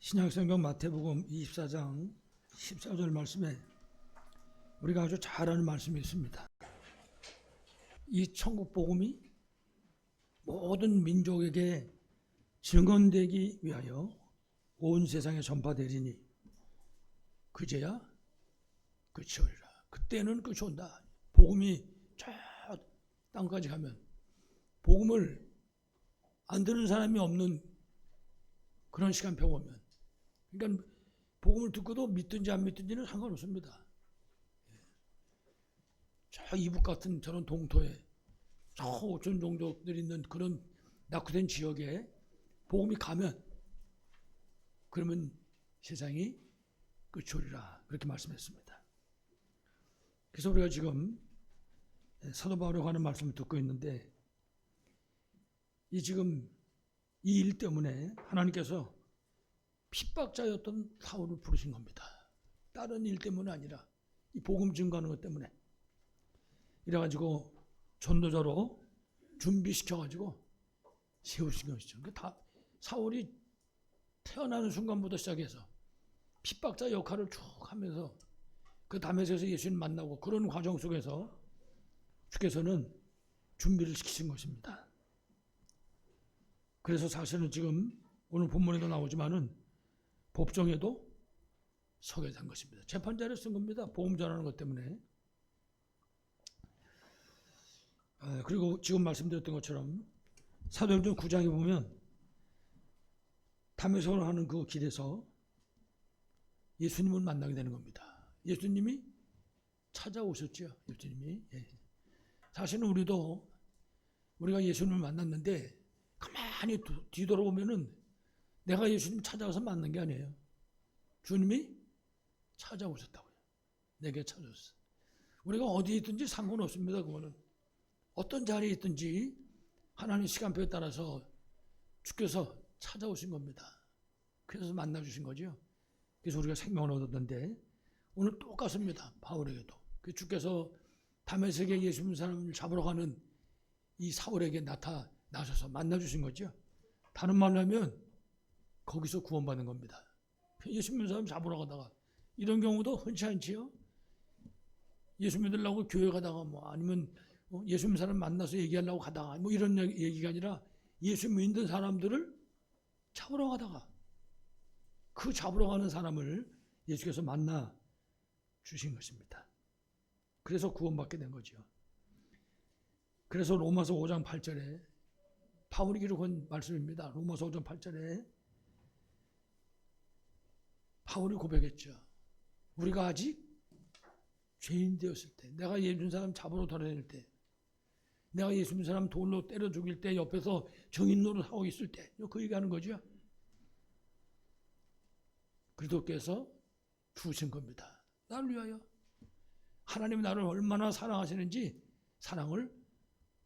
신약성경 마태복음 24장 14절 말씀에 우리가 아주 잘 아는 말씀이 있습니다. 이 천국 복음이 모든 민족에게 증언되기 위하여 온 세상에 전파되리니 그제야 끝이 오리라. 그때는 끝이 온다. 복음이 저 땅까지 가면 복음을 안 듣는 사람이 없는 그런 시간표가 오면, 그러니까 복음을 듣고도 믿든지 안 믿든지는 상관없습니다. 저 이북 같은 저런 동토에 저 5천 종족들이 있는 그런 낙후된 지역에 복음이 가면 그러면 세상이 끝이 오리라, 그렇게 말씀했습니다. 그래서 우리가 지금 사도 바울에 관한 말씀을 듣고 있는데, 지금 이 일 때문에 하나님께서 핍박자였던 사울을 부르신 겁니다. 다른 일 때문이 아니라 이 복음 증거하는 것 때문에. 이래가지고 전도자로 준비시켜가지고 세우신 것이죠. 다 사울이 태어나는 순간부터 시작해서 핍박자 역할을 쭉 하면서 그 다메섹에서 예수님 만나고 그런 과정 속에서 주께서는 준비를 시키신 것입니다. 그래서 사실은 지금 오늘 본문에도 나오지만은 법정에도 서게 된 것입니다. 재판자를 쓴 겁니다. 복음 전하는 것 때문에. 그리고 지금 말씀드렸던 것처럼 사도행전 9장에 보면 다메섹으로 하는 그 길에서 예수님을 만나게 되는 겁니다. 예수님이 찾아오셨죠. 예수님이. 사실은 우리가 예수님을 만났는데 가만히 뒤돌아보면은 내가 예수님 찾아가서 만난 게 아니에요. 주님이 찾아오셨다고요. 내게 찾아오셨어요. 우리가 어디에 있든지 상관없습니다. 그거는 어떤 자리에 있든지 하나님 시간표에 따라서 주께서 찾아오신 겁니다. 그래서 만나주신 거죠. 그래서 우리가 생명을 얻었는데 오늘 똑같습니다. 바울에게도. 주께서 다메섹에 예수 믿는 사람을 잡으러 가는 이 사울에게 나셔서 만나주신 거죠. 다른 말로 하면 거기서 구원받는 겁니다. 예수 믿는 사람 잡으러 가다가, 이런 경우도 흔치 않지요. 예수 믿으려고 교회 가다가 아니면 예수 믿는 사람 만나서 얘기하려고 가다가 이런 얘기가 아니라 예수 믿는 사람들을 잡으러 가다가 그 잡으러 가는 사람을 예수께서 만나 주신 것입니다. 그래서 구원받게 된 거죠. 그래서 로마서 5장 8절에 바울이 기록한 말씀입니다. 로마서 5장 8절에 바울이 고백했죠. 우리가 아직 죄인 되었을 때, 내가 예수 믿는 사람 잡으러 돌아다닐 때, 내가 예수 믿는 사람 돌로 때려 죽일 때 옆에서 정인 노릇하고 있을 때, 그 얘기하는 거죠. 그리스도께서 주신 겁니다. 나를 위하여. 하나님이 나를 얼마나 사랑하시는지 사랑을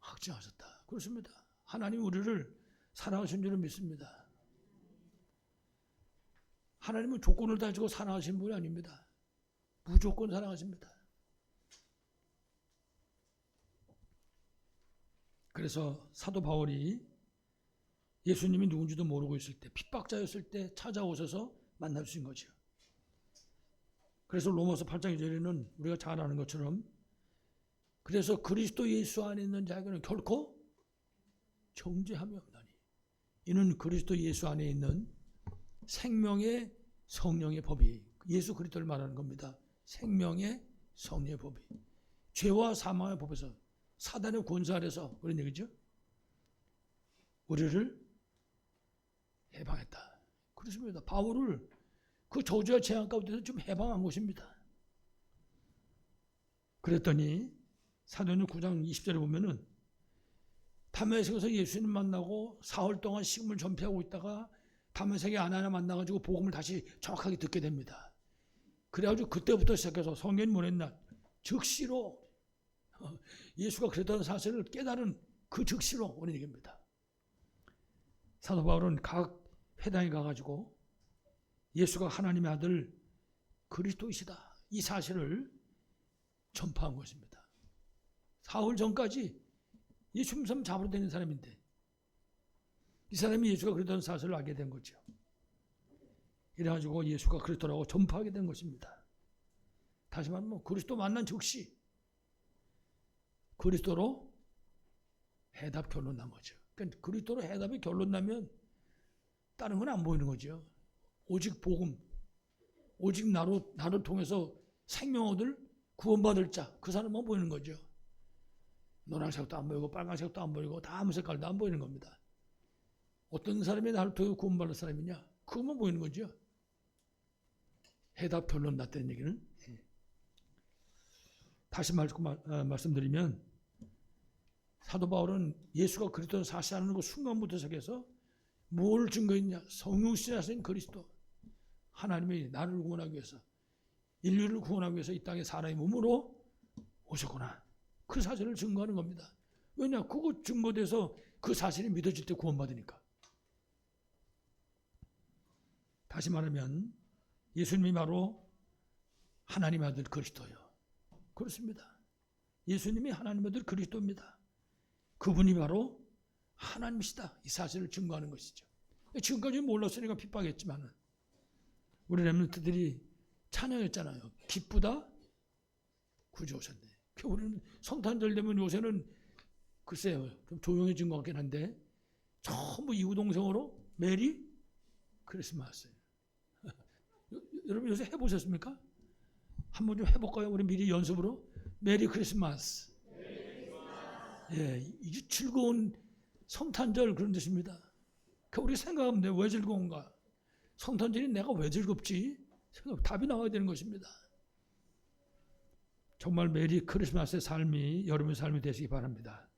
확증하셨다. 그렇습니다. 하나님 우리를 사랑하신 줄을 믿습니다. 하나님은 조건을 가지고 사랑하시는 분이 아닙니다. 무조건 사랑하십니다. 그래서 사도 바울이 예수님이 누군지도 모르고 있을 때, 핍박자였을 때 찾아오셔서 만나주신 거죠. 그래서 로마서 8장 2절에는 우리가 잘 아는 것처럼, 그래서 그리스도 예수 안에 있는 자에게는 결코 정죄함이 없나니 이는 그리스도 예수 안에 있는 생명의 성령의 법이, 예수 그리스도를 말하는 겁니다. 생명의 성령의 법이 죄와 사망의 법에서, 사단의 권세 아래서, 그런 얘기죠. 우리를 해방했다. 그렇습니다. 바울을 그 저주와 재앙 가운데서 좀 해방한 것입니다. 그랬더니 사도행전 9장 20절에 보면은 다메섹에서 예수님 만나고 사흘 동안 식음을 전폐하고 있다가 다메섹에 아나니아 만나가지고 복음을 다시 정확하게 듣게 됩니다. 그래가지고 그때부터 시작해서 성경이 뭐랬나, 즉시로 예수가 그랬다는 사실을 깨달은 그 즉시로 오는 얘기입니다. 사도 바울은 각 회당에 가가지고 예수가 하나님의 아들 그리스도이시다, 이 사실을 전파한 것입니다. 사흘 전까지 예수 믿는 사람 잡으러 다니는 사람인데 이 사람이 예수가 그랬다는 사실을 알게 된 거죠. 이래가지고 예수가 그리스도라고 전파하게 된 것입니다. 다시 말하면 그리스도 만난 즉시 그리스도로 해답 결론 난 거죠. 그러니까 그리스도로 해답이 결론 나면 다른 건 안 보이는 거죠. 오직 복음, 오직 나를 통해서 생명 얻을 구원받을 자, 그 사람만 보이는 거죠. 노란색도 안 보이고 빨간색도 안 보이고 다 아무 색깔도 안 보이는 겁니다. 어떤 사람이 나를 통해 구원받을 사람이냐? 그것만 보이는 거죠. 해답 결론 났다는 얘기는. 다시 말씀드리면 사도 바울은 예수가 그리스도를 사시하는 그 순간부터 시작해서 뭘 증거했냐? 성육신하신 그리스도, 하나님이 나를 구원하기 위해서, 인류를 구원하기 위해서 이 땅에 사람의 몸으로 오셨구나. 그 사실을 증거하는 겁니다. 왜냐? 그거 증거돼서 그 사실이 믿어질 때 구원받으니까. 다시 말하면 예수님이 바로 하나님의 아들 그리스도예요. 그렇습니다. 예수님이 하나님의 아들 그리스도입니다. 그분이 바로 하나님이시다. 이 사실을 증거하는 것이죠. 지금까지 몰랐으니까 핍박했지만 우리 렘넌트들이 찬양했잖아요. 기쁘다 구주 오셨네. 우리는 성탄절 되면 요새는 글쎄요 좀 조용해진 것 같긴 한데 전부 이구동성으로 메리 크리스마스. 여러분 요새 해보셨습니까? 한번 좀 해볼까요? 우리 미리 연습으로 메리 크리스마스. 예, 이 즐거운 성탄절 그런 뜻입니다. 우리 생각하면 돼. 왜 즐거운가? 성탄절이 내가 왜 즐겁지? 답이 나와야 되는 것입니다. 정말 메리 크리스마스의 삶이 여러분의 삶이 되시기 바랍니다.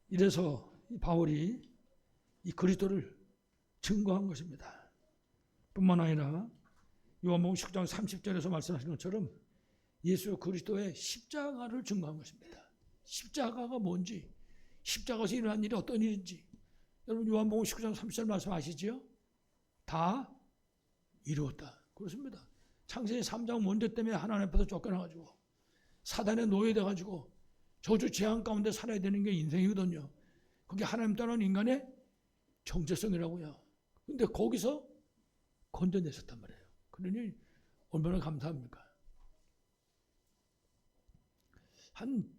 이래서 바울이 이 그리스도를 증거한 것입니다. 뿐만 아니라 요한복음 10장 30절에서 말씀하신 것처럼 예수 그리스도의 십자가를 증거한 것입니다. 십자가가 뭔지, 십자가에서 일어난 일이 어떤 일인지 여러분 요한복음 19장 30절 말씀 아시죠? 다 이루었다. 그렇습니다. 창세기 3장 문제 때문에 하나님 앞에서 쫓겨나가지고 사단에 노예돼가지고 저주 재앙 가운데 살아야 되는 게 인생이거든요. 그게 하나님 따르는 인간의 정체성이라고요. 근데 거기서 건져내셨단 말이에요. 그러니 얼마나 감사합니까? 한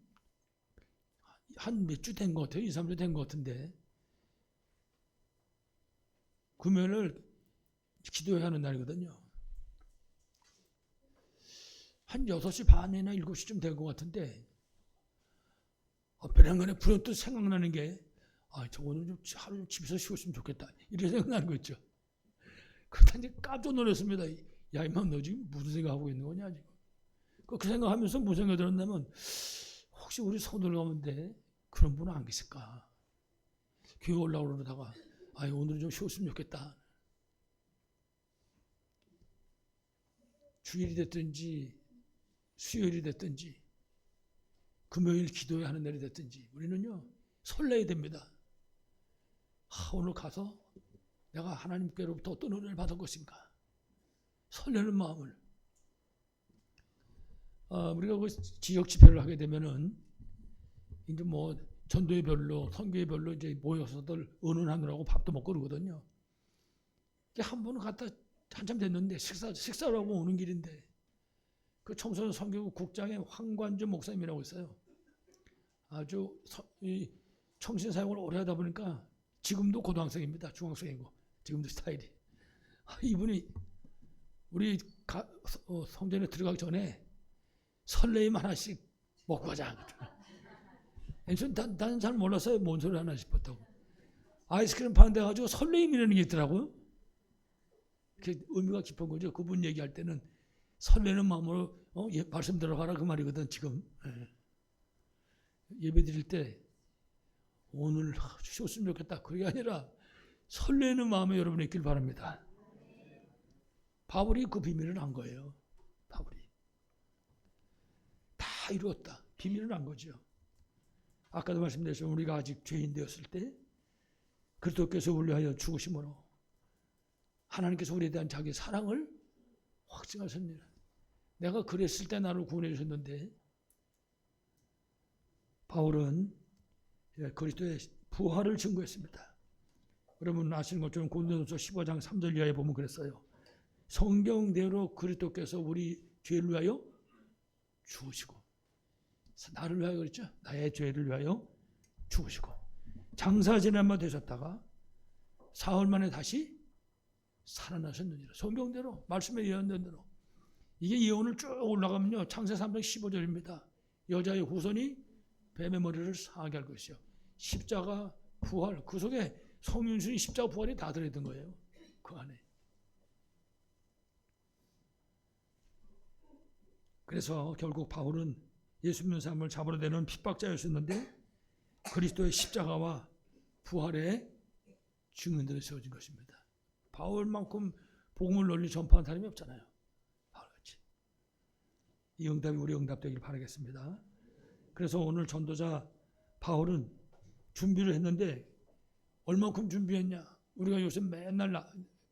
몇 주 된 것 같아요. 2, 3주 된 것 같은데 금요일을 기도해야 하는 날이거든요. 한 6시 반이나 7시쯤 된 것 같은데 베란간에 불현듯 생각나는 게 저 오늘 좀 하루 집에서 쉬었으면 좋겠다. 이렇게 생각나는 거 있죠. 그러다 이제 깜짝 놀랐습니다. 야, 임마 너 지금 무슨 생각하고 있는 거냐 지금. 그 생각하면서 무슨 생각이 들었냐면 혹시 우리 성도들 가운데 그런 분은 안 계실까? 교회 올라오려다가 오늘은 좀 쉬었으면 좋겠다. 주일이 됐든지 수요일이 됐든지 금요일 기도해야 하는 날이 됐든지 우리는요 설레야 됩니다. 오늘 가서 내가 하나님께로부터 어떤 은혜를 받을 것인가 설레는 마음을 우리가 그 지역 집회를 하게 되면은 이제 뭐 전도회별로 선교회별로 이제 모여서들 의논하느라고 밥도 먹고 그러거든요. 한 번은 갔다 한참 됐는데 식사를 하고 오는 길인데 그 청소년 선교국 국장의 황관주 목사님이라고 있어요. 아주 이 청신 사역을 오래 하다 보니까 지금도 고등학생입니다. 중학생이고 지금도 스타일이. 이분이 우리 성전에 들어가기 전에 설레임 하나씩 먹고 가자. 나는 잘 몰랐어요. 뭔 소리 하나 싶었다고. 아이스크림 파는 데 가지고 설레임이라는 게 있더라고요. 그게 의미가 깊은 거죠. 그분 얘기할 때는 설레는 마음으로 말씀 들어가라 그 말이거든 지금. 예배 드릴 때 오늘 쉬었으면 좋겠다. 그게 아니라 설레는 마음에 여러분이 있길 바랍니다. 바울이 그 비밀을 안 거예요. 바울이. 다 이루었다. 비밀을 안 거죠. 아까도 말씀드렸지만 우리가 아직 죄인 되었을 때 그리스도께서 우리를 위하여 죽으심으로 하나님께서 우리에 대한 자기의 사랑을 확증하셨느니라. 내가 그랬을 때 나를 구원해 주셨는데 바울은 그리스도의 부활을 증거했습니다. 여러분 아시는 것처럼 고린도전서 15장 3절 이하에 보면 그랬어요. 성경대로 그리스도께서 우리 죄를 위하여 죽으시고, 나를 위하여 그랬죠. 나의 죄를 위하여 죽으시고, 장사 지난마 되셨다가 사흘 만에 다시 살아나셨느니라. 성경대로 말씀에 예언된 대로. 이게 예언을 쭉 올라가면요, 창세기 3장 15절입니다. 여자의 후손이 뱀의 머리를 상하게 할 것이요. 십자가 부활, 그 속에 성윤순이 십자가 부활이 다 들어있던 거예요. 그 안에. 그래서 결국 바울은 예수 믿는 사람을 잡으러 되는 핍박자였었는데 그리스도의 십자가와 부활의 증인들을 세워진 것입니다. 바울만큼 복음을 널리 전파한 사람이 없잖아요. 바울같이. 이 응답이 우리 응답되길 바라겠습니다. 그래서 오늘 전도자 바울은 준비를 했는데 얼만큼 준비했냐? 우리가 요새 맨날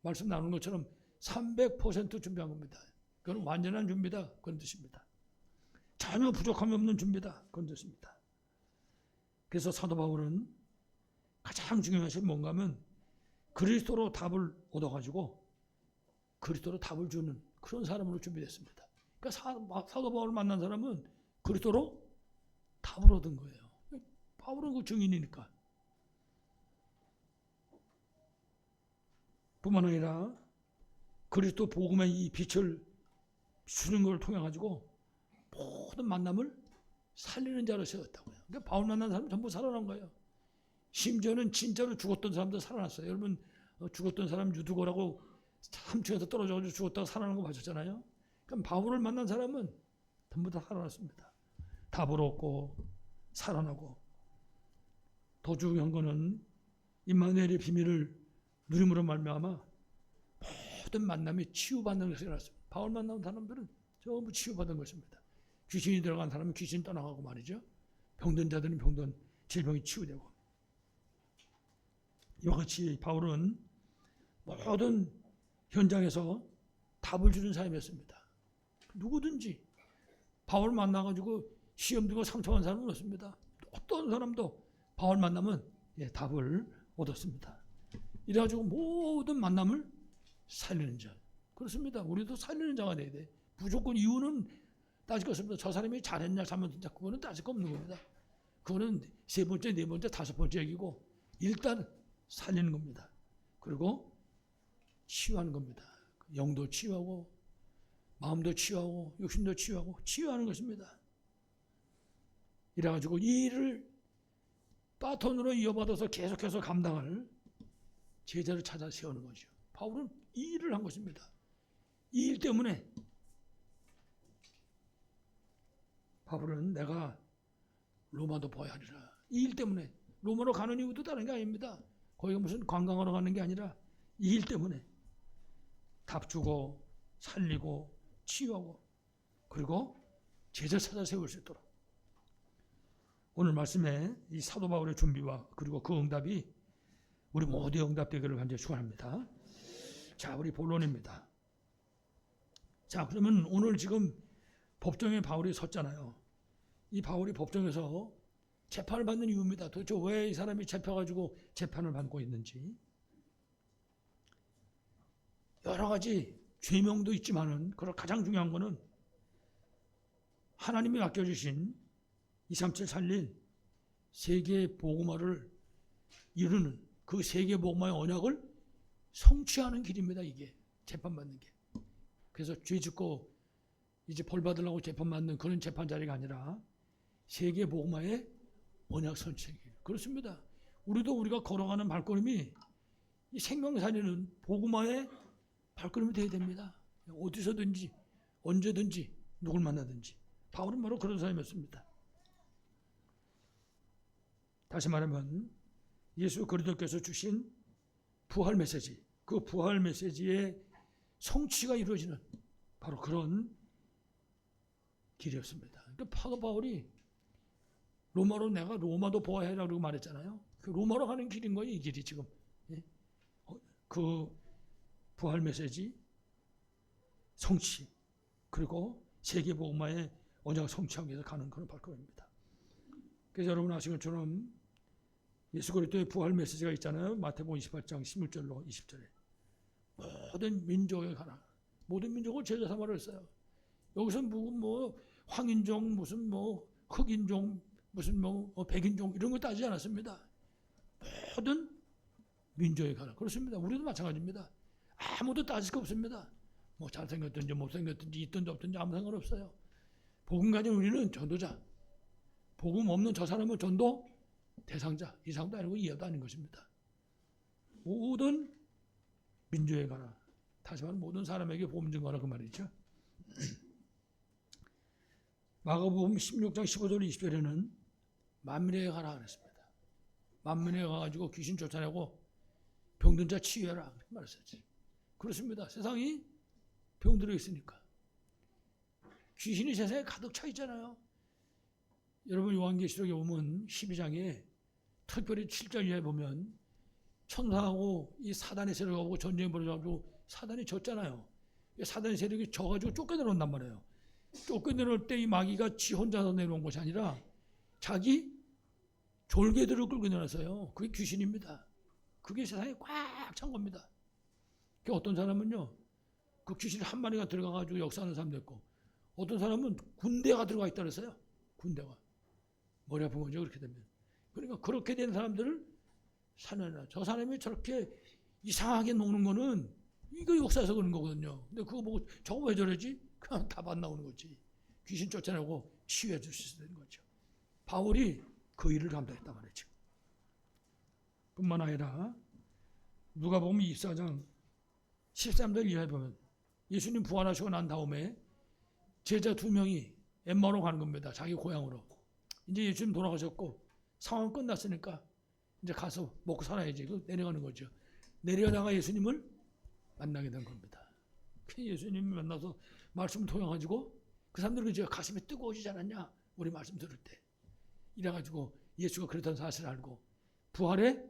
말씀 나누는 것처럼 300% 준비한 겁니다. 그건 완전한 준비다, 그런 뜻입니다. 전혀 부족함이 없는 준비다, 그런 뜻입니다. 그래서 사도 바울은 가장 중요한 것이 뭔가 하면 그리스도로 답을 얻어가지고 그리스도로 답을 주는 그런 사람으로 준비됐습니다. 그러니까 사도 바울을 만난 사람은 그리스도로 답을 얻은 거예요. 바울은 그 증인이니까. 뿐만 아니라 그리스도 복음의 이 빛을 주는 걸 통해 가지고 모든 만남을 살리는 자로 세웠다고요. 그러니까 바울 만난 사람 전부 살아난 거예요. 심지어는 진짜로 죽었던 사람도 살아났어요. 여러분 죽었던 사람 유두고라고 3층에서 떨어져가지고 죽었다가 살아난 거 봤었잖아요. 그럼 바울을 만난 사람은 전부 다 살아났습니다. 답을 얻고 살아나고, 더 중요한 거는 임마누엘의 비밀을 누림으로 말미암아 모든 만남이 치유받는 것이 일어났습니다. 바울 만난 사람들은 전부 치유받은 것입니다. 귀신이 들어간 사람은 귀신 떠나가고 말이죠. 병든 자들은 병든 질병이 치유되고. 이와 같이 바울은 모든 현장에서 답을 주는 사람이었습니다. 누구든지 바울 만나가지고 시험 들고 상처한 사람은 없습니다. 어떤 사람도 바울 만나면 답을 얻었습니다. 이래가지고 모든 만남을 살리는 자. 그렇습니다. 우리도 살리는 자가 돼야 돼. 무조건 이유는 따질 거 없습니다. 저 사람이 잘했냐 잘못했냐 그거는 따질 거 없는 겁니다. 그거는 세 번째, 네 번째, 다섯 번째 얘기고 일단 살리는 겁니다. 그리고 치유하는 겁니다. 영도 치유하고 마음도 치유하고 육신도 치유하고 치유하는 것입니다. 이래가지고 이 일을 바톤으로 이어받아서 계속해서 감당할 제자를 찾아 세우는 거죠. 바울은 이 일을 한 것입니다. 이 일 때문에 바울은 내가 로마도 보아야 하리라. 이 일 때문에 로마로 가는 이유도 다른 게 아닙니다. 거기가 무슨 관광하러 가는 게 아니라 이 일 때문에 답 주고 살리고 치유하고 그리고 제자 찾아 세울 수 있도록. 오늘 말씀에 이 사도 바울의 준비와 그리고 그 응답이 우리 모두의 응답되기를 간절히 축원합니다. 자, 우리 본론입니다. 자, 그러면 오늘 지금 법정에 바울이 섰잖아요. 이 바울이 법정에서 재판을 받는 이유입니다. 도대체 왜 이 사람이 잡혀가지고 재판을 받고 있는지. 여러 가지 죄명도 있지만은 가장 중요한 거는 하나님이 맡겨주신 237 살릴 세계 복음화를 이루는 그 세계 복음화의 언약을 성취하는 길입니다. 이게 재판받는 게. 그래서 죄 짓고 이제 벌 받으려고 재판받는 그런 재판 자리가 아니라 세계 복음화의 언약 성취의 길. 그렇습니다. 우리가 걸어가는 발걸음이 이 생명살리는 복음화의 발걸음이 되어야 됩니다. 어디서든지 언제든지 누굴 만나든지. 바울은 바로 그런 사람이었습니다. 다시 말하면 예수 그리스도께서 주신 부활 메시지, 그 부활 메시지의 성취가 이루어지는 바로 그런 길이었습니다. 그러니까 바울이 내가 로마도 보아야 하라고 말했잖아요. 그 로마로 가는 길인 거예요, 이 길이 지금. 그 부활 메시지 성취 그리고 세계 복음화의 언약을 성취하기 위해서 가는 그런 발걸음입니다. 그래서 여러분 아시는 것처럼 예수 그리스도의 부활 메시지가 있잖아요. 마태복음 28장 16절로 20절에 모든 민족에 관한 모든 민족을 제자 삼아라 했어요. 여기서 뭐 황인종 무슨 뭐 흑인종 무슨 뭐 백인종 이런 거 따지지 않았습니다. 모든 민족에 관한 그렇습니다. 우리도 마찬가지입니다. 아무도 따질 거 없습니다. 뭐 잘생겼든지 못생겼든지 있든지 없든지 아무 상관없어요. 복음 가진 우리는 전도자, 복음 없는 저 사람은 전도 대상자, 이상도 아니고 이하도 아닌 것입니다. 모든 민족에 관한, 다시 말하면 모든 사람에게 복음 전가라 그 말이죠. 마가복음 16장 15절 20절에는 만민에게 가라 그랬습니다. 만민에 가가지고 귀신 쫓아내고 병든 자 치유해라 말했었지. 그렇습니다. 세상이 병들어 있으니까. 귀신이 세상에 가득 차 있잖아요. 여러분 요한계시록에 보면 12장에 특별히 7절 이하에 보면 천사하고 이 사단의 세력하고 전쟁이 벌어져가지고 사단이 졌잖아요. 사단의 세력이 져가지고 쫓겨내려온단 말이에요. 쫓겨내려올 때 이 마귀가 지 혼자서 내려온 것이 아니라 자기 졸개들을 끌고 내려왔어요. 그게 귀신입니다. 그게 세상에 꽉 찬 겁니다. 어떤 사람은요, 그 귀신 한 마리가 들어가가지고 역사하는 사람도 있고, 어떤 사람은 군대가 들어가 있다 그랬어요. 군대가. 머리 아픈 거죠, 그렇게 되면. 그러니까 그렇게 된 사람들을 살려내라. 저 사람이 저렇게 이상하게 녹는 거는 이거 역사에서 그런 거거든요. 근데 그거 보고 저거 왜 저러지? 그냥 답 안 나오는 거지. 귀신 쫓아내고 치유해 줄 수 있는 거죠. 바울이 그 일을 감당했단 말이죠. 뿐만 아니라 누가복음 24장 13절 이하에 보면 예수님 부활하시고 난 다음에 제자 2명이 엠마오로 가는 겁니다. 자기 고향으로. 이제 예수님 돌아가셨고 상황 끝났으니까 이제 가서 먹고 살아야지. 내려가는 거죠. 내려가다가 예수님을 만나게 된 겁니다. 예수님을 만나서 말씀을 통해가지고 그 사람들은 이제 가슴이 뜨거워지지 않았냐? 우리 말씀 들을 때. 이래가지고 예수가 그랬던 사실을 알고 부활에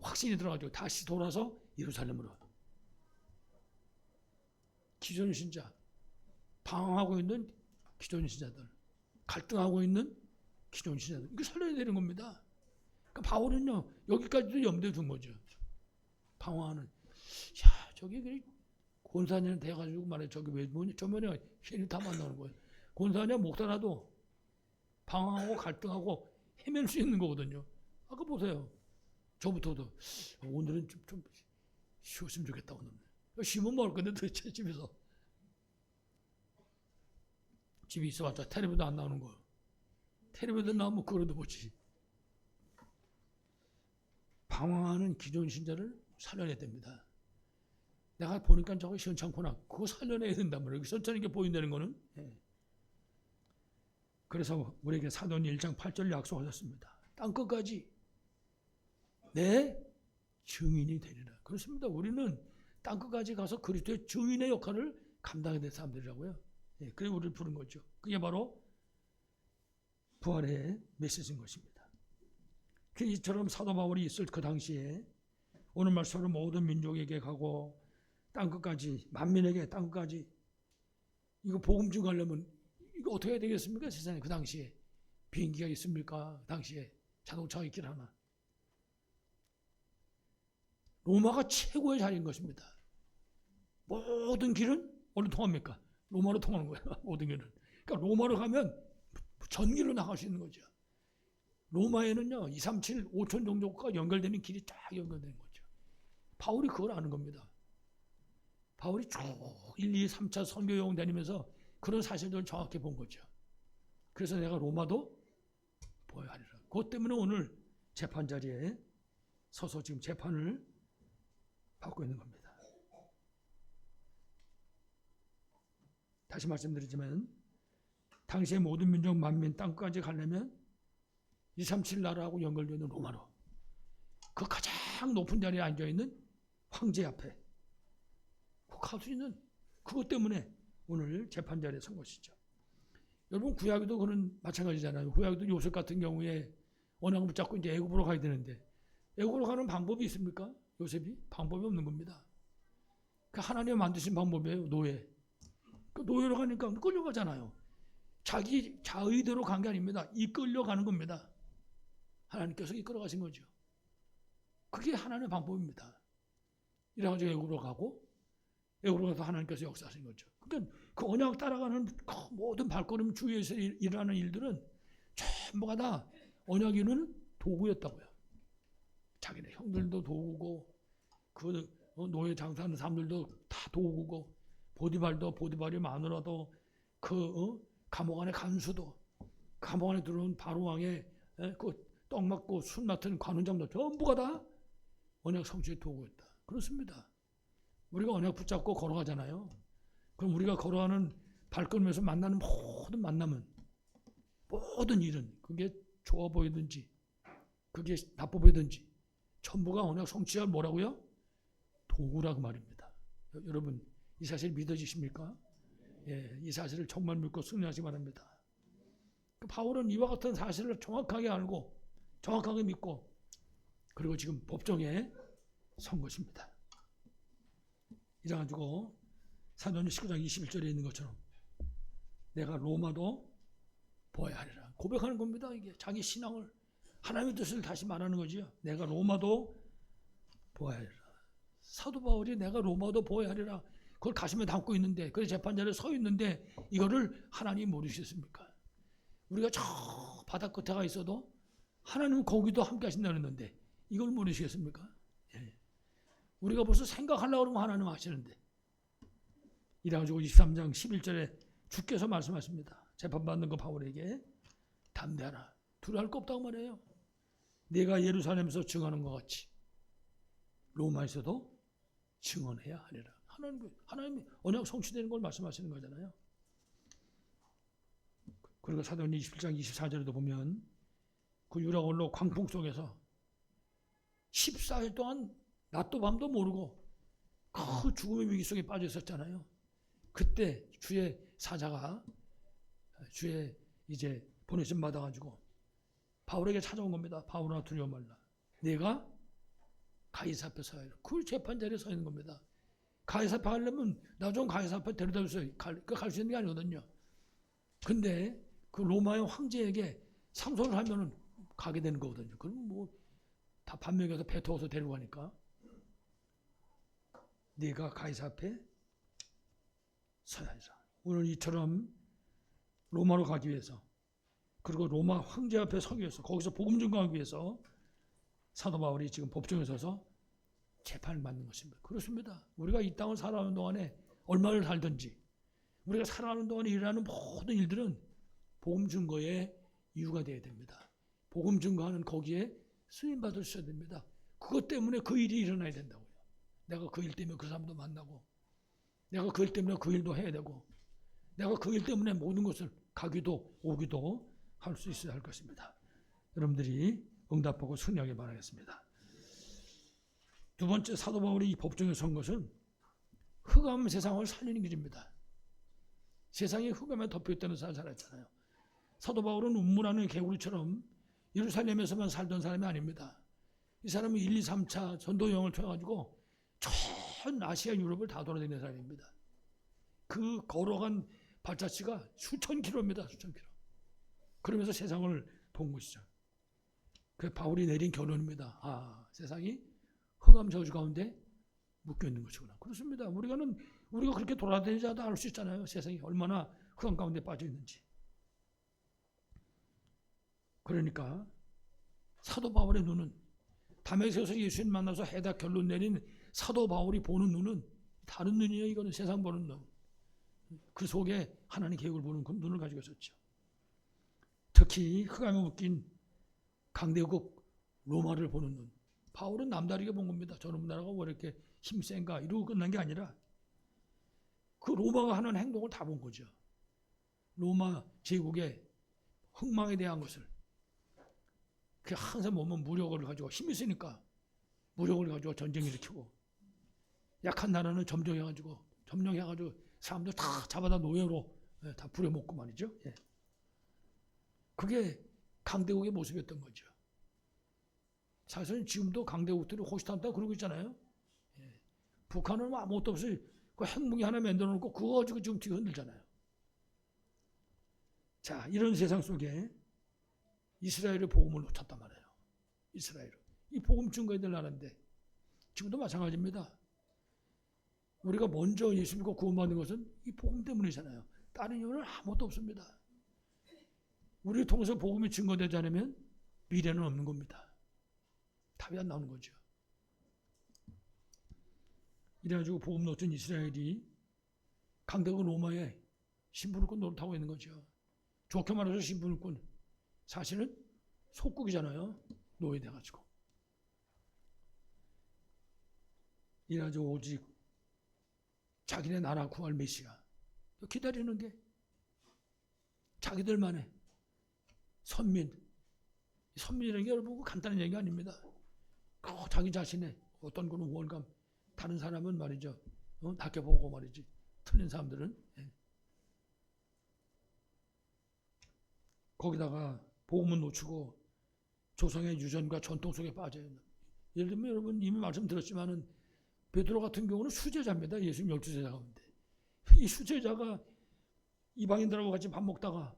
확신이 들어가지고 다시 돌아서 예루살렘으로. 기존 신자, 방황하고 있는 기존 신자들, 갈등하고 있는 기존 신자들, 이거 살려야 되는 겁니다. 그러니까 바울은요, 여기까지도 염두에 둔 거죠. 방황하는. 야, 저기 권사님 돼가지고 말해, 저기 왜 뭐냐, 저면에 신이 다 만나는 거예요. 권사님 목사라도 방황하고 갈등하고 헤맬 수 있는 거거든요. 아까 보세요. 저부터도 오늘은 좀 쉬었으면 좋겠다. 오늘은. 쉬면 먹을 건데 도대체 집에서. 집에 있어봤자 텔레비도 안 나오는 거예요. 텔레비도 나오면 그거라도 보지. 방황하는 기존 신자를 살려내야 됩니다. 내가 보니까 저거 시원찮구나. 그거 살려내야 된단 말이에요. 시원찮은 게 보인다는 거는. 그래서 우리에게 사도행 1장 8절 약속하셨습니다. 땅끝까지 내 증인이 되리라. 그렇습니다. 우리는 땅끝까지 가서 그리스도의 증인의 역할을 감당해야 될 사람들이라고요. 그래 우리를 부른 거죠. 그게 바로 부활의 메시지인 것입니다. 이처럼 사도 바울이 있을 그 당시에 오늘 말씀으로 모든 민족에게 가고 땅끝까지, 만민에게 땅끝까지, 이거 복음 전가하려면 이거 어떻게 해야 되겠습니까? 세상에 그 당시에 비행기가 있습니까? 그 당시에 자동차가 있긴 하나. 로마가 최고의 자리인 것입니다. 모든 길은 어디로 통합니까? 로마로 통하는 거예요. 모든 길은. 그러니까 로마로 가면 전길로 나갈 수 있는 거죠. 로마에는요, 237, 5천 종족과 연결되는 길이 쫙 연결되는 거죠. 바울이 그걸 아는 겁니다. 바울이 쭉 1, 2, 3차 선교 여행 다니면서 그런 사실들을 정확히 본 거죠. 그래서 내가 로마도 보아야 하리라. 그것 때문에 오늘 재판 자리에 서서 지금 재판을 받고 있는 겁니다. 다시 말씀드리지만 당시의 모든 민족 만민 땅까지 가려면 237 나라하고 연결되는 로마로, 그 가장 높은 자리에 앉아있는 황제 앞에 꼭 갈 수 있는, 그것 때문에 오늘 재판 자리에 선 것이죠. 여러분 구약에도 그런 마찬가지잖아요. 구약에도 요셉 같은 경우에 언약을 붙잡고 이제 애굽으로 가야 되는데 애굽으로 가는 방법이 있습니까? 요셉이 방법이 없는 겁니다. 그 하나님 만드신 방법이에요. 노예. 그 노예로 가니까 끌려가잖아요. 자기 자의대로 간 게 아닙니다. 이끌려가는 겁니다. 하나님께서 이끌어가신 거죠. 그게 하나님의 방법입니다. 이래가지고 애굽으로 가고 애굽으로 가서 하나님께서 역사하신 거죠. 그러니까 그 언약 따라가는 그 모든 발걸음 주위에서 일어나는 일들은 전부가 다 언약 이루는 도구였다고요. 자기네 형들도 도구고 그 노예 장사하는 사람들도 다 도구고 보디발이 마누라도 그 감옥 안에 간수도 감옥 안에 들어온 바로 왕의 그 떡 맞고 술 맡은 관원장도 전부가 다 언약 성취의 도구였다. 그렇습니다. 우리가 언약 붙잡고 걸어가잖아요. 그럼 우리가 걸어가는 발걸음에서 만나는 모든 만남은 모든 일은 그게 좋아 보이든지 그게 나빠 보이든지 전부가 언약 성취할 뭐라고요? 도구라고 말입니다. 여러분 이 사실 믿어지십니까? 예, 이 사실을 정말 믿고 승리하시기 바랍니다. 바울은 이와 같은 사실을 정확하게 알고 정확하게 믿고 그리고 지금 법정에 선 것입니다. 이래가지고 사도행전 19장 21절에 있는 것처럼 내가 로마도 보아야 하리라 고백하는 겁니다. 이게 자기 신앙을 하나님의 뜻을 다시 말하는 거지요. 내가 로마도 보아야 하리라. 사도 바울이 내가 로마도 보아야 하리라 그걸 가슴에 담고 있는데 그 재판자리에 서 있는데 이거를 하나님이 모르시겠습니까? 우리가 저 바다 끝에 가 있어도 하나님은 거기도 함께 하신다 그랬는데 이걸 모르시겠습니까? 예. 우리가 벌써 생각하려고 그러면 하나님 아시는데 이래가지고 23장 11절에 주께서 말씀하십니다. 재판받는 거 바울에게 담대하라. 두려워할 거 없다고 말해요. 내가 예루살렘에서 증언한 것 같이 로마에서도 증언해야 하리라. 하나님이 언약 성취되는 걸 말씀하시는 거잖아요. 그리고 사도행전 21장 24절에도 보면 그 유라굴로 광풍 속에서 14일 동안 낮도 밤도 모르고 그 죽음의 위기 속에 빠져 있었잖아요. 그때 주의 사자가 주의 이제 보내심 받아가지고 바울에게 찾아온 겁니다. 바울아 두려워 말라. 내가 가이사 앞에 서야 해. 그 재판 자리에 서 있는 겁니다. 가이사 앞에 가려면 나 좀 가이사 앞에 데려다 주세요. 갈 수 있는 게 아니거든요. 근데 그 로마의 황제에게 상소를 하면은 가게 되는 거거든요. 그럼 뭐 다 반명해서 배 태워서 데려가니까 네가 가이사 앞에 서야 하리라. 오늘 이처럼 로마로 가기 위해서 그리고 로마 황제 앞에 서기 위해서 거기서 복음 증거하기 위해서 사도 바울이 지금 법정에 서서 재판을 받는 것입니다. 그렇습니다. 우리가 이 땅을 살아가는 동안에 얼마를 살든지 우리가 살아가는 동안에 일어나는 모든 일들은 복음 증거의 이유가 되어야 됩니다. 복음 증거하는 거기에 쓰임 받으셔야 됩니다. 그것 때문에 그 일이 일어나야 된다고요. 내가 그 일 때문에 그 사람도 만나고 내가 그 일 때문에 그 일도 해야 되고 내가 그 일 때문에 모든 것을 가기도 오기도 할 수 있어야 할 것입니다. 여러분들이 응답하고 승리하길 바라겠습니다. 두 번째 사도 바울이 이 법정에 선 것은 흑암 세상을 살리는 길입니다. 세상이 흑암에 덮여있다는 사실 잘 알잖아요. 사도 바울은 운문하는 개구리처럼 예루살렘에서만 살던 사람이 아닙니다. 이 사람은 1, 2, 3차 전도 여행을 통해가지고 전 아시아 유럽을 다 돌아다니는 사람입니다. 그 걸어간 발자취가 수천 킬로입니다. 수천 킬로. 그러면서 세상을 본 것이죠. 그 바울이 내린 결론입니다. 아, 세상이 흑암 저주 가운데 묶여 있는 것이구나. 그렇습니다. 우리가 그렇게 돌아다니자도 알 수 있잖아요. 세상이 얼마나 흑암 가운데 빠져 있는지. 그러니까 사도 바울의 눈은 다메섹에서 예수님 만나서 해답 결론 내린 사도 바울이 보는 눈은 다른 눈이에요. 이거는 세상 보는 눈. 그 속에 하나님 계획을 보는 그 눈을 가지고 있었죠. 특히 흑암에 묶인 강대국 로마를 보는 눈. 바울은 남다르게 본 겁니다. 저놈 나라가 왜 이렇게 힘센가 이러고 끝난 게 아니라 그 로마가 하는 행동을 다 본 거죠. 로마 제국의 흥망에 대한 것을. 그 항상 보면 무력을 가지고 힘이 세니까 무력을 가지고 전쟁 일으키고 약한 나라는 점령해가지고 사람들 다 잡아다 노예로 다 부려먹고 말이죠. 그게 강대국의 모습이었던 거죠. 사실은 지금도 강대국들이 호시탐탐 그러고 있잖아요. 북한은 아무것도 없이 그 핵무기 하나 만들어 놓고 그거 가지고 지금 뒤에 흔들잖아요. 자, 이런 세상 속에 이스라엘의 복음을 놓쳤단 말이에요. 이 복음 증거해야 될 나라인데 지금도 마찬가지입니다. 우리가 먼저 예수 믿고 구원받는 것은 이 복음 때문이잖아요. 다른 이유는 아무것도 없습니다. 우리를 통해서 복음이 증거되지 않으면 미래는 없는 겁니다. 답이 안 나오는 거죠. 이래가지고 복음 놓친 이스라엘이 강대국 로마에 신분권 노릇하고 있는 거죠. 좋게 말해서 신분권, 사실은 속국이잖아요. 노예돼가지고. 이래가지고 오직 자기네 나라 구할 메시아 기다리는 게 자기들만의 선민이라는 게 여러분 간단한 얘기 아닙니다. 자기 자신의 어떤 그런 우월감, 다른 사람은 말이죠, 낮게 보고 말이지, 틀린 사람들은 거기다가 복음은 놓치고 조상의 유전과 전통 속에 빠져요. 예를 들면 여러분 이미 말씀드렸지만은 베드로 같은 경우는 수제자입니다. 예수님 12제자 가운데. 이 수제자가 이방인들하고 같이 밥 먹다가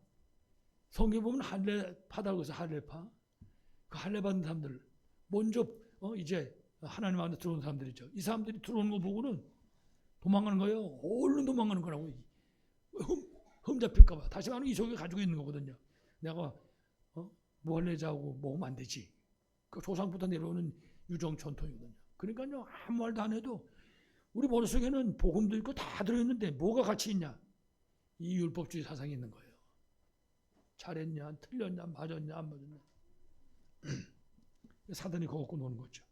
성경에 보면 할례파다고 해서 할례파. 그 할례 받은 사람들 먼저 이제 하나님 안에 들어온 사람들이죠. 이 사람들이 들어오는 거 보고는 도망가는 거예요. 얼른 도망가는 거라고. 흠잡힐까 봐. 다시 말하면 이 속에 가지고 있는 거거든요. 내가 무할례자하고 먹으면 안 되지. 그 조상부터 내려오는 유정 전통이거든요. 그러니까요, 아무 말도 안 해도 우리 머릿속에는 복음도 있고 다 들어있는데 뭐가 같이 있냐? 이 율법주의 사상이 있는 거예요. 잘했냐, 틀렸냐, 맞았냐, 안 맞았냐. 사단이 그거 갖고 노는 거죠.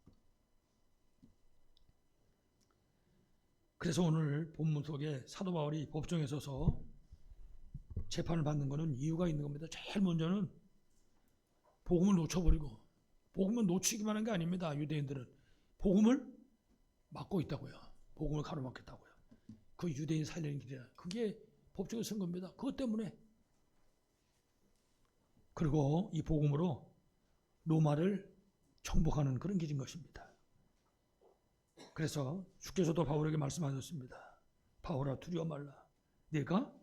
그래서 오늘 본문 속에 사도 바울이 법정에 서서 재판을 받는 것은 이유가 있는 겁니다. 제일 먼저는 복음을 놓쳐버리고, 복음을 놓치기만 한 게 아닙니다. 유대인들은 복음을 막고 있다고요. 복음을 가로막혔다고요. 그 유대인 살리는 길이라. 그게 법정에 선 겁니다. 그것 때문에. 그리고 이 복음으로 로마를 정복하는 그런 길인 것입니다. 그래서 주께서도 바울에게 말씀하셨습니다. 바울아, 두려워 말라. 내가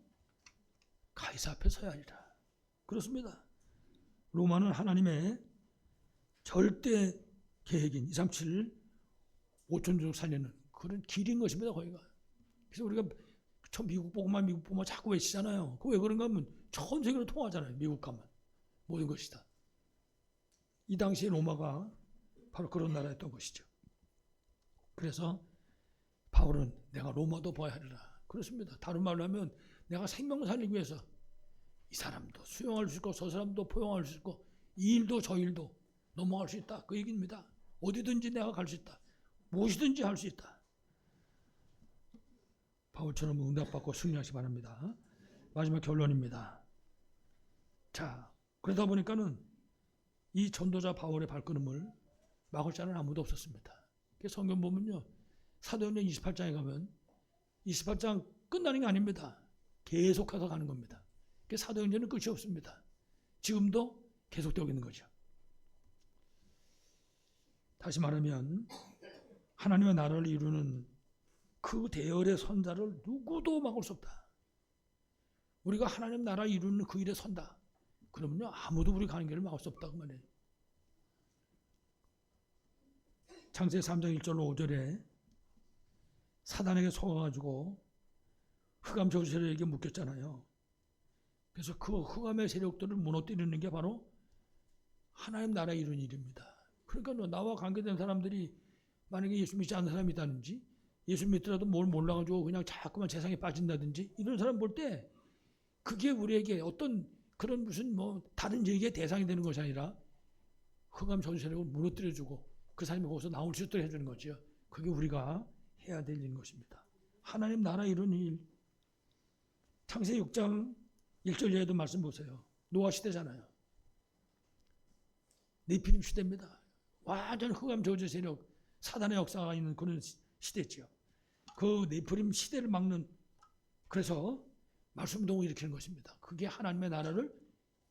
가이사 앞에 서야 하리라. 그렇습니다. 로마는 하나님의 절대 계획인 237 5천족 살리는 그런 길인 것입니다. 거기가. 그래서 우리가 미국 복음만 자꾸 외치잖아요. 그 왜 그런가 하면 전 세계로 통하잖아요. 미국 가면 모든 것이 다. 이 당시에 로마가 바로 그런 나라였던 것이죠. 그래서 바울은 내가 로마도 봐야 하리라. 그렇습니다. 다른 말로 하면 내가 생명 살리기 위해서 이 사람도 수용할 수 있고 저 사람도 포용할 수 있고 이 일도 저 일도 넘어갈 수 있다. 그 얘기입니다. 어디든지 내가 갈 수 있다. 무엇이든지 할 수 있다. 바울처럼 응답받고 승리하시기 바랍니다. 마지막 결론입니다. 자, 그러다 보니까는 이 전도자 바울의 발걸음을 막을 자는 아무도 없었습니다. 성경 보면요, 사도행전 28장에 가면 28장 끝나는 게 아닙니다. 계속해서 가는 겁니다. 사도행전은 끝이 없습니다. 지금도 계속되고 있는 거죠. 다시 말하면 하나님의 나라를 이루는 그 대열의 선자를 누구도 막을 수 없다. 우리가 하나님 나라 이루는 그 일에 선다. 그러면요, 아무도 우리 가는 길을 막을 수 없다. 그 말이에요. 창세기 3장 1절로 5절에 사단에게 속아가지고 흑암 저주세력에게 묶였잖아요. 그래서 그 흑암의 세력들을 무너뜨리는 게 바로 하나님 나라 이루는 일입니다. 그러니까 나와 관계된 사람들이 만약에 예수 믿지 않는 사람이 있다든지 예수 믿더라도 뭘 몰라가지고 그냥 자꾸만 세상에 빠진다든지 이런 사람 볼 때 그게 우리에게 어떤 그런 무슨 다른 얘기의 대상이 되는 것이 아니라 흑암 저주세력을 무너뜨려주고 그 사람이 거기서 나올 수 있도록 해주는 거죠. 그게 우리가 해야 될 일인 것입니다. 하나님 나라 이루는 일. 창세기 6장 1절 이하에도 말씀 보세요. 노아 시대잖아요. 네피림 시대입니다. 완전 흑암 저주 세력, 사단의 역사가 있는 그런 시대죠. 그 네피림 시대를 막는, 그래서 말씀운동을 일으키는 것입니다. 그게 하나님의 나라를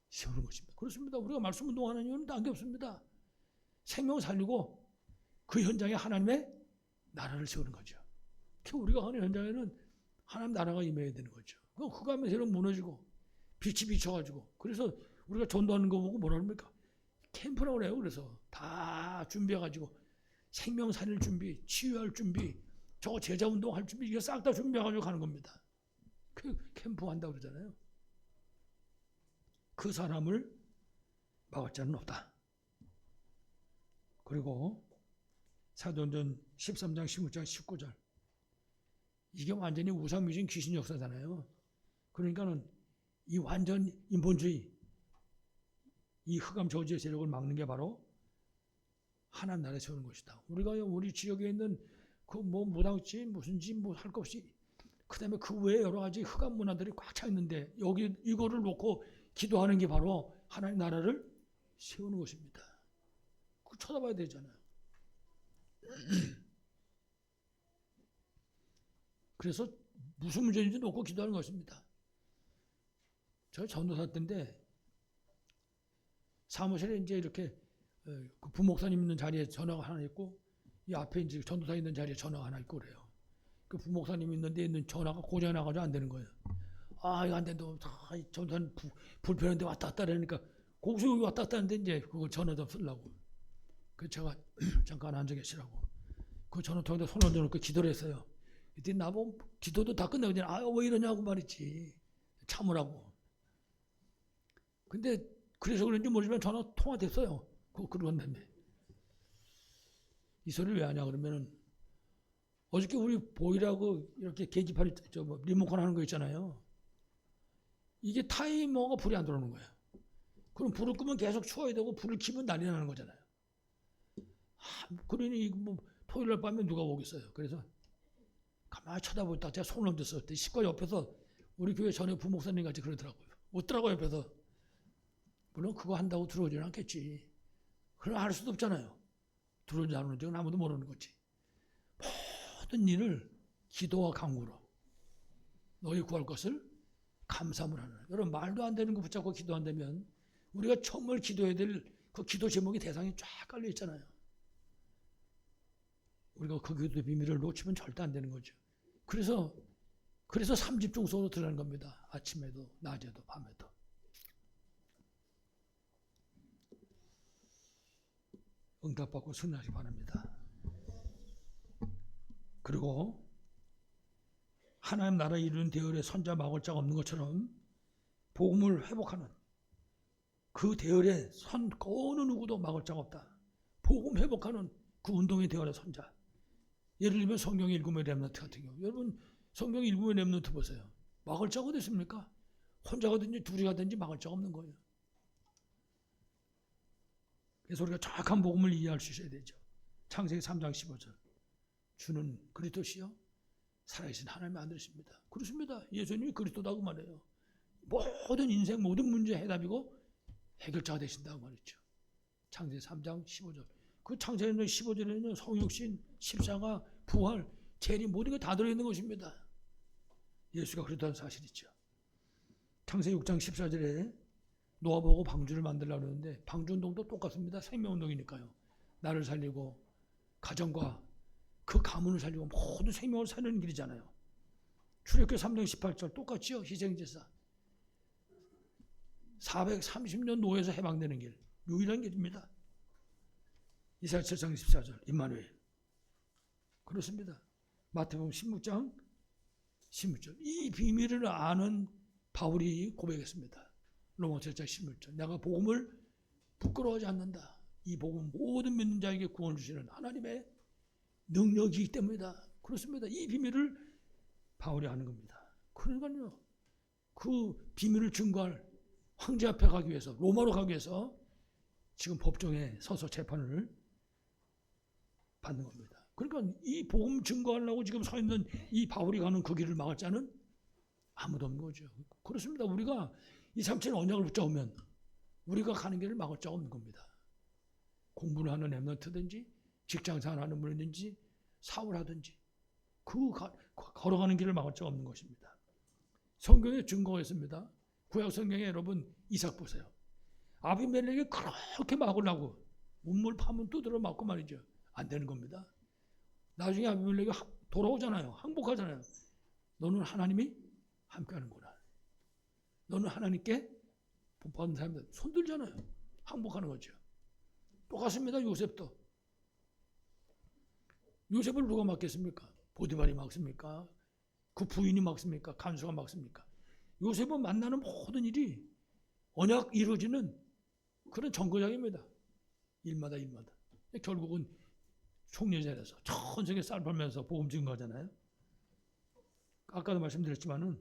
세우는 것입니다. 그렇습니다. 우리가 말씀운동하는 이유는 딴 게 없습니다. 생명 살리고 그 현장에 하나님의 나라를 세우는 거죠. 우리가 하는 현장에는 하나님 나라가 임해야 되는 거죠. 그 흑암의 세력 무너지고 빛이 비춰가지고, 그래서 우리가 전도하는 거 보고 뭐라 합니까? 캠프라고 그래요. 그래서 다 준비해가지고 생명 살릴 준비, 치유할 준비, 저 제자 운동할 준비, 이거 싹 다 준비해가지고 가는 겁니다. 그 캠프 한다고 그러잖아요. 그 사람을 막을 자는 없다. 그리고 사도행전 13장, 16장, 19절 이게 완전히 우상미신 귀신 역사잖아요. 그러니까는 이 완전 인본주의, 이 흑암 저주의 세력을 막는 게 바로 하나님 나라에 세우는 것이다. 우리가 우리 지역에 있는 그 뭐 무당집 무슨집 뭐 할 것 없이 그다음에 그 외에 여러 가지 흑암 문화들이 꽉 차 있는데 여기 이거를 놓고 기도하는 게 바로 하나님 나라를 세우는 것입니다. 그 쳐다봐야 되잖아요. 그래서 무슨 문제인지 놓고 기도하는 것입니다. 저 전도사 때인데 사무실에 이제 이렇게 그 부목사님 있는 자리에 전화가 하나 있고 이 앞에 이제 전도사 있는 자리에 전화가 하나 있고 그래요. 그 부목사님 있는 데 있는 전화가 고장이 나가지고 안 되는 거예요. 아 이거 안 된다. 전도사님 불편한데 왔다 갔다 하니까 거기서 여기 왔다 갔다 하는데 이제 그걸 전화 좀 쓰려고. 그 제가 잠깐 앉아 계시라고. 그 전화통에다 손 얹어놓고 기도를 했어요. 그때 나보고 기도도 다 끝나고 그냥 왜 이러냐고 말했지. 참으라고. 근데 그래서 그런지 모르지만 전화 통화됐어요. 그러고 난 다음에. 이 소리를 왜 하냐 그러면은 어저께 우리 보이라고 이렇게 계기판이 뭐 리모컨 하는 거 있잖아요. 이게 타이머가 불이 안 들어오는 거예요. 그럼 불을 끄면 계속 추워야 되고 불을 켜면 난리 나는 거잖아요. 그러니 뭐 토요일 날 밤에 누가 오겠어요. 그래서 가만히 쳐다보다가 제가 손을 얹었어요. 그때 식구 옆에서 우리 교회 전에 부목사님 같이 그러더라고요. 웃더라고 옆에서. 물론 그거 한다고 들어오지는 않겠지. 그럼 알 수도 없잖아요. 들어오지 안 오는지 아무도 모르는 거지. 모든 일을 기도와 간구로 너희 구할 것을 감사함을 하는. 여러분 말도 안 되는 거 붙잡고 기도한다면 우리가 정말 기도해야 될 그 기도 제목이 대상이 쫙 깔려 있잖아요. 우리가 그 기도 비밀을 놓치면 절대 안 되는 거죠. 그래서 3집중성으로 들어가는 겁니다. 아침에도 낮에도 밤에도. 응답받고 승리하기 바랍니다. 그리고 하나님 나라 이루는 대열에 선자 막을 자가 없는 것처럼 복음을 회복하는 그 대열에 어느 누구도 막을 자가 없다. 복음 회복하는 그 운동의 대열의 선자. 예를 들면 성경 읽음의 렘넌트 같은 경우. 여러분 성경 읽음의 렘넌트 보세요. 막을 자가 어디 있습니까? 혼자 가든지 둘이 가든지 막을 자가 없는 거예요. 그래서 우리가 정확한 복음을 이해할 수 있어야 되죠. 창세기 3장 15절. 주는 그리스도시요 살아계신 하나님의 아들이십니다. 그렇습니다. 예수님이 그리스도다고 말해요. 모든 인생 모든 문제 해답이고 해결자가 되신다고 말했죠. 창세기 3장 15절. 그 창세기 15절에는 성육신, 십자가, 부활, 재림 모든 게 다 들어있는 것입니다. 예수가 그렇다는 사실이죠. 창세기 6장 14절에 노아 보고 방주를 만들려고 그러는데 방주운동도 똑같습니다. 생명운동이니까요. 나를 살리고 가정과 그 가문을 살리고 모든 생명을 살리는 길이잖아요. 출애굽기 3장 18절 똑같죠. 희생제사. 430년 노예에서 해방되는 길. 유일한 길입니다. 이사야 7장 14절 임마누엘. 그렇습니다. 마태복음 16장 16절. 이 비밀을 아는 바울이 고백했습니다. 로마서 7장 16절. 내가 복음을 부끄러워하지 않는다. 이 복음 모든 믿는 자에게 구원을 주시는 하나님의 능력이기 때문이다. 그렇습니다. 이 비밀을 바울이 아는 겁니다. 그러니까요. 그 비밀을 증거할 황제 앞에 가기 위해서 로마로 가기 위해서 지금 법정에 서서 재판을 받는 겁니다. 그러니까 이 복음 증거하려고 지금 서 있는 이 바울이 가는 그 길을 막을 자는 아무도 없는 거죠. 그렇습니다. 우리가 이 삼천의 언약을 붙잡으면 우리가 가는 길을 막을 자가 없는 겁니다. 공부를 하는 랩런트든지 직장생활 하는 분이든지 사업을 하든지 걸어가는 길을 막을 자가 없는 것입니다. 성경에 증거가 있습니다. 구약 성경에 여러분 이삭 보세요. 아비멜렉이 그렇게 막으려고 운물 파면 두드려 맞고 말이죠. 안 되는 겁니다. 나중에 아비멜렉이 돌아오잖아요. 항복하잖아요. 너는 하나님이 함께하는구나. 너는 하나님께 복 받은 사람들 손들잖아요. 항복하는 거죠. 똑같습니다. 요셉도. 요셉을 누가 막겠습니까? 보디발이 막습니까? 그 부인이 막습니까? 간수가 막습니까? 요셉은 만나는 모든 일이 언약 이루어지는 그런 정거장입니다. 일마다. 결국은 총리 자리에서 천성에 쌀 팔면서 복음 증거하잖아요. 아까도 말씀드렸지만은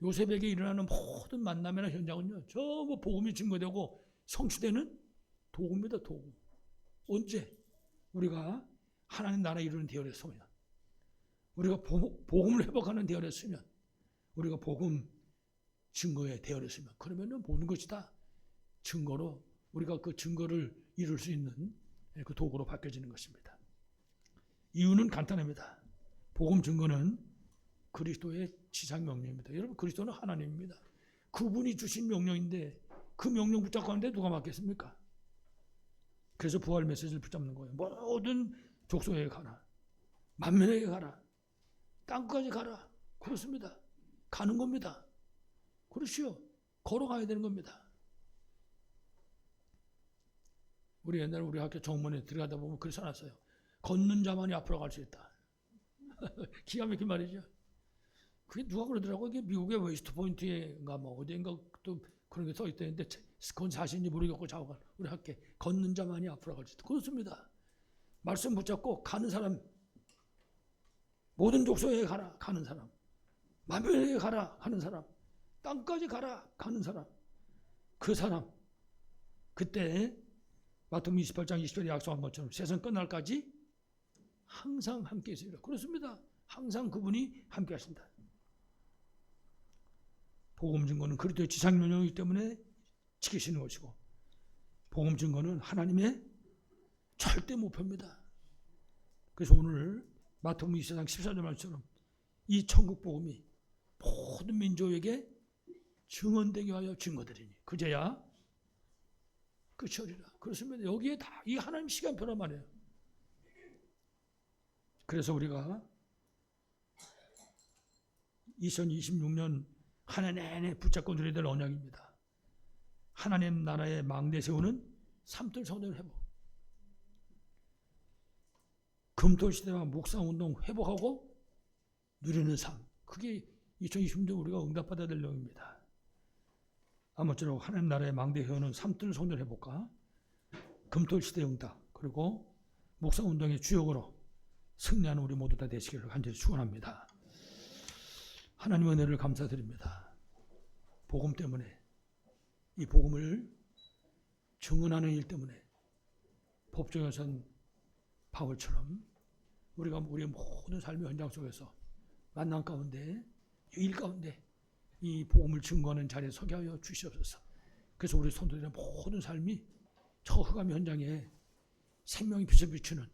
요셉에게 일어나는 모든 만남이나 현장은요, 전부 복음이 증거되고 성취되는 도구입니다. 도구. 언제? 우리가 하나님 나라 이루는 대열에 서면, 우리가 복음을 회복하는 대열에 서면, 우리가 복음 증거의 대열에 서면, 그러면 모든 것이 다 증거로, 우리가 그 증거를 이룰 수 있는 그 도구로 바뀌어지는 것입니다. 이유는 간단합니다. 복음 증거는 그리스도의 지상 명령입니다. 여러분, 그리스도는 하나님입니다. 그분이 주신 명령인데 그 명령 붙잡고 하는데 누가 맡겠습니까? 그래서 부활 메시지를 붙잡는 거예요. 모든 족속에게 가라. 만민에게 가라. 땅까지 가라. 그렇습니다. 가는 겁니다. 그렇지요. 걸어가야 되는 겁니다. 우리 옛날에 우리 학교 정문에 들어가다 보면 그렇게 써놨어요. 걷는 자만이 앞으로 갈 수 있다. 기가 막힌 말이죠. 그게 누가 그러더라고요. 이게 미국의 웨스트 포인트인가 뭐 어디인가 또 그런 게 써 있다는데 그건 사실인지 모르겠고 자고가 우리 학교에 걷는 자만이 앞으로 갈 수 있다. 그렇습니다. 말씀 붙잡고 가는 사람, 모든 족속에 가라 가는 사람, 만민에게 가라 가는 사람, 땅까지 가라 가는 사람, 그 사람 그때 마태복음 28장 20절에 약속한 것처럼 세상 끝날까지 항상 함께 있으리라. 그렇습니다. 항상 그분이 함께 하신다. 복음 증거는 그리스도의 지상 명령이기 때문에 지키시는 것이고, 복음 증거는 하나님의 절대 목표입니다. 그래서 오늘 마태복음 24장 14절 말처럼 이 천국 복음이 모든 민족에게 증언되게 하여 증거되리니 그제야 끝이 오리라. 그렇습니다. 여기에 다 이 하나님 시간표란 말이에요. 그래서 우리가 2026년 한 해 내내 붙잡고 누려야 될 언약입니다. 하나님 나라의 망대 세우는 삼들 성전 회복. 금토 시대와 묵상운동 회복하고 누리는 삶. 그게 2026년 우리가 응답받아야 될 내용입니다. 아무쪼록 하나님 나라의 망대 세우는 삼들 성전 회복과 금토 시대 응답, 그리고 묵상운동의 주역으로 승리하는 우리 모두 다 되시기를 간절히 축원합니다. 하나님의 은혜를 감사드립니다. 복음 때문에, 이 복음을 증언하는 일 때문에 법정에 선 바울처럼 우리가 우리의 모든 삶의 현장 속에서 만남 가운데, 일 가운데 이 복음을 증거하는 자리에 서게 하여 주시옵소서. 그래서 우리 성도들의 모든 삶이 저 흑암 현장에 생명이 빛을 비추는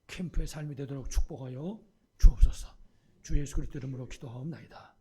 캠프의 삶이 되도록 축복하여 주옵소서. 주 예수 그리스도 이름으로 기도하옵나이다.